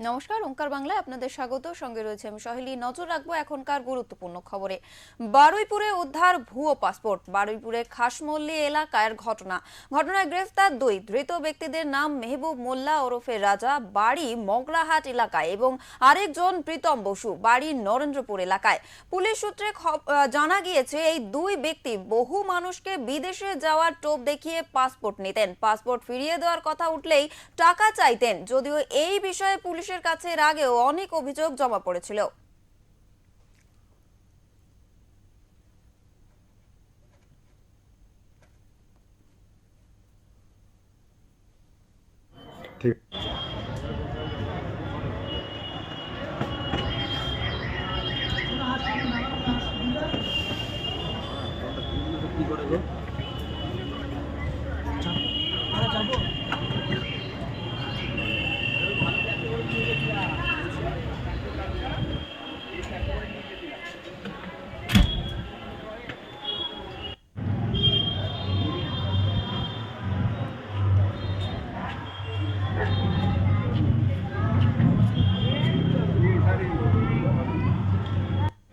নমস্কার, ওঙ্কার বাংলায় আপনাদের স্বাগত। সঙ্গে রয়েছে আমি সহেলি। নজর রাখবো এখনকার গুরুত্বপূর্ণ খবরে। বারুইপুরে উদ্ধার ভুয়ো পাসপোর্ট। বারুইপুরে খাসমল্লি এলাকার ঘটনায় গ্রেফতার দুই ধৃত ব্যক্তিদের নাম মেহবুব মোল্লা ওরফে রাজা, বাড়ি মগলাহাট এলাকায়, এবং আরেকজন প্রীতম বসু, বাড়ি নরেন্দ্রপুর এলাকায়। পুলিশ সূত্রে জানা গিয়েছে এই দুই ব্যক্তি বহু মানুষকে বিদেশে যাওয়ার টোপ দেখিয়ে পাসপোর্ট নিতেন। পাসপোর্ট ফিরিয়ে দেওয়ার কথা উঠলেই টাকা চাইতেন। যদিও এই বিষয়ে পুলিশের কাছে এর আগেও অনেক অভিযোগ জমা পড়েছিল। ঠিক কি করে গো?